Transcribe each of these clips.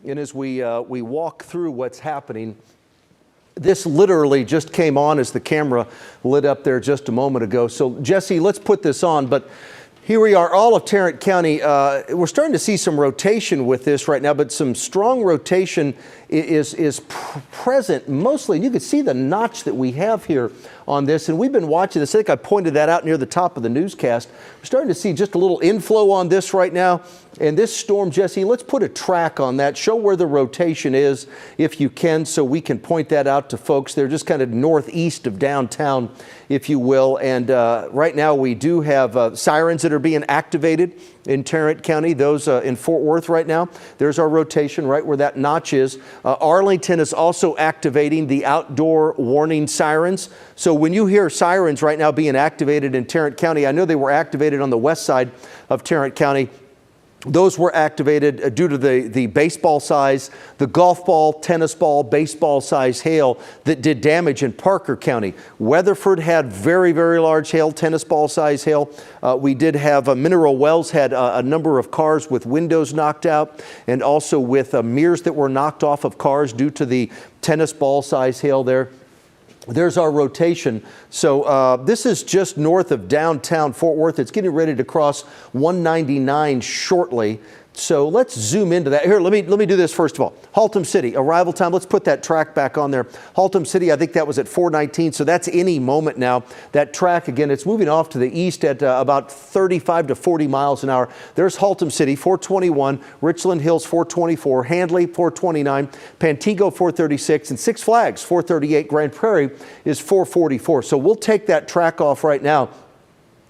And as we walk through what's happening, this literally just came on as the camera lit up there just a moment ago. So Jesse, let's put this on. But here we are, all of Tarrant County. We're starting to see some rotation with this right now, but some strong rotation is present mostly. And you can see the notch that we have here on this. And we've been watching this. I think I pointed that out near the top of the newscast. We're starting to see just a little inflow on this right now. And this storm, Jesse, let's put a track on that. Show where the rotation is, if you can, so we can point that out to folks. They're just kind of northeast of downtown, if you will. And right now we do have sirens that are being activated in Tarrant County, those in Fort Worth right now. There's our rotation right where that notch is. Arlington is also activating the outdoor warning sirens. So when you hear sirens right now being activated in Tarrant County, I know they were activated on the west side of Tarrant County. Those were activated due to the baseball size, the golf ball, tennis ball, baseball size hail that did damage in Parker County. Weatherford had very, very large hail, tennis ball size hail. We did have Mineral Wells had a number of cars with windows knocked out, and also with mirrors that were knocked off of cars due to the tennis ball size hail there. There's our rotation. So this is just north of downtown Fort Worth. It's getting ready to cross 199 shortly. So let's zoom into that. Here, let me do this first of all. Haltom City, arrival time. Let's put that track back on there. Haltom City, I think that was at 4:19, so that's any moment now. That track, again, it's moving off to the east at about 35 to 40 miles an hour. There's Haltom City, 421, Richland Hills, 424, Handley, 429, Pantego, 436, and Six Flags, 438. Grand Prairie is 444. So we'll take that track off right now.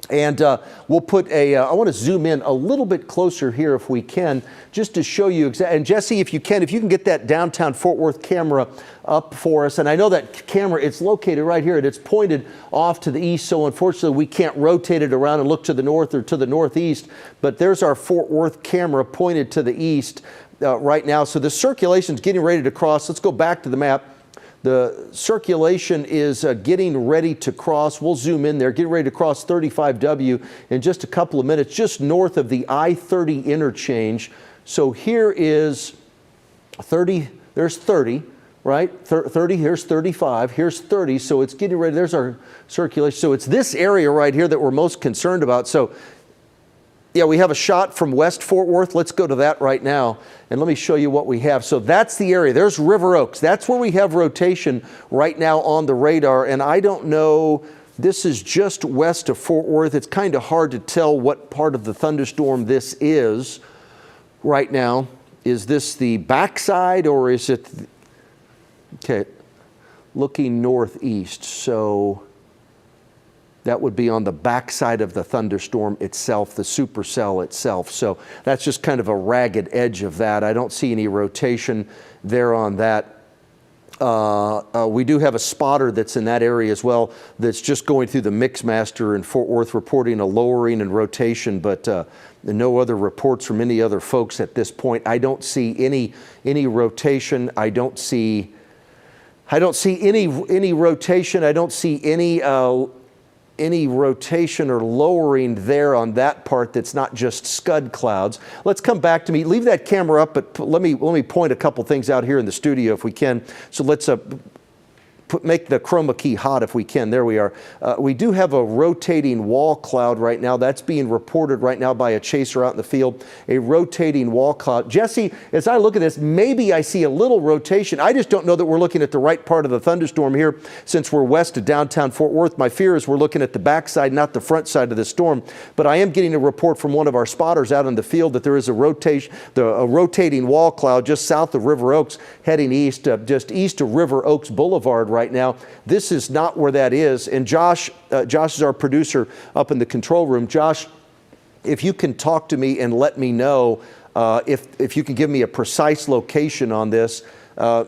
And we'll put I want to zoom in a little bit closer here if we can, just to show you exactly. And Jesse, if you can get that downtown Fort Worth camera up for us. And I know that camera, it's located right here and it's pointed off to the east. So unfortunately, we can't rotate it around and look to the north or to the northeast. But there's our Fort Worth camera pointed to the east right now. So the circulation is getting ready to cross. Let's go back to the map. The circulation is getting ready to cross. We'll zoom in there, getting ready to cross 35W in just a couple of minutes, just north of the I-30 interchange. So here is 30, there's 30, right? 30, here's 35, here's 30. So it's getting ready, there's our circulation. So it's this area right here that we're most concerned about. So yeah, we have a shot from West Fort Worth. Let's go to that right now, and let me show you what we have. So that's the area. There's River Oaks. That's where we have rotation right now on the radar, and I don't know, this is just west of Fort Worth. It's kind of hard to tell what part of the thunderstorm this is right now. Is this the backside, or is it, okay, looking northeast, so that would be on the backside of the thunderstorm itself, the supercell itself. So that's just kind of a ragged edge of that. I don't see any rotation there on that. We do have a spotter that's in that area as well that's just going through the Mixmaster in Fort Worth reporting a lowering and rotation, but no other reports from any other folks at this point. I don't see any rotation. I don't see any rotation. I don't see any rotation or lowering there on that part that's not just scud clouds. Let's come back to me. Leave that camera up, but let me point a couple things out here in the studio if we can. So let's make the chroma key hot if we can. There we are. We do have a rotating wall cloud right now. That's being reported right now by a chaser out in the field. A rotating wall cloud. Jesse, as I look at this, maybe I see a little rotation. I just don't know that we're looking at the right part of the thunderstorm here since we're west of downtown Fort Worth. My fear is we're looking at the backside, not the front side of the storm. But I am getting a report from one of our spotters out in the field that there is a rotating wall cloud just south of River Oaks heading east, just east of River Oaks Boulevard right now. This is not where that is. And Josh is our producer up in the control room. Josh, if you can talk to me and let me know if you can give me a precise location on this.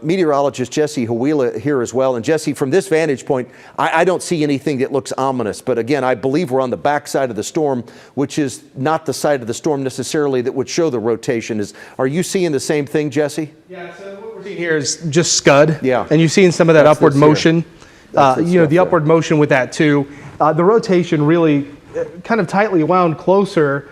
Meteorologist Jesse Huila here as well. And Jesse, from this vantage point, I don't see anything that looks ominous. But again, I believe we're on the backside of the storm, which is not the side of the storm necessarily that would show the rotation. Are you seeing the same thing, Jesse? Yeah, so what we're seeing here is just scud. Yeah. And you've seen some of that upward motion. The upward there. Motion with that too. The rotation really kind of tightly wound closer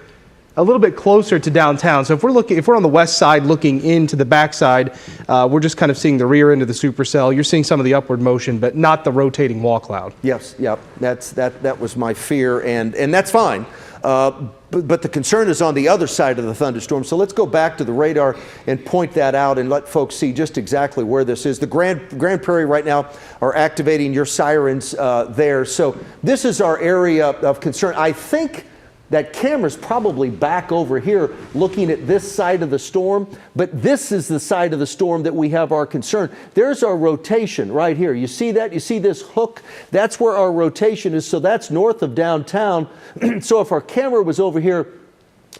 a little bit closer to downtown. So if we're on the west side looking into the backside, we're just kind of seeing the rear end of the supercell. You're seeing some of the upward motion, but not the rotating wall cloud. Yes, yep. That was my fear, and that's fine. But the concern is on the other side of the thunderstorm. So let's go back to the radar and point that out and let folks see just exactly where this is. The Grand Prairie right now are activating your sirens there. So this is our area of concern. I think that camera's probably back over here looking at this side of the storm, but this is the side of the storm that we have our concern. There's our rotation right here. You see that? You see this hook? That's where our rotation is, so that's north of downtown. So if our camera was over here,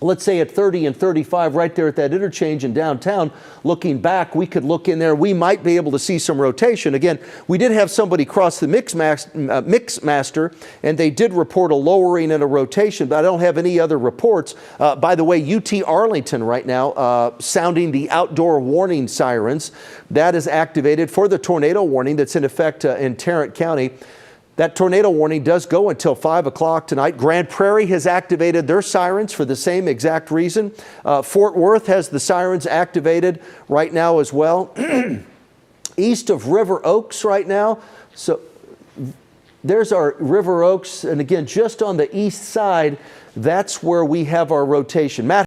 let's say at 30 and 35 right there at that interchange in downtown, looking back, we could look in there. We might be able to see some rotation. Again, we did have somebody cross the Mixmaster, and they did report a lowering and a rotation, but I don't have any other reports. By the way, UT Arlington right now sounding the outdoor warning sirens. That is activated for the tornado warning that's in effect in Tarrant County. That tornado warning does go until 5 o'clock tonight. Grand Prairie has activated their sirens for the same exact reason. Fort Worth has the sirens activated right now as well. East of River Oaks right now. So there's our River Oaks. And again, just on the east side, that's where we have our rotation. Matt.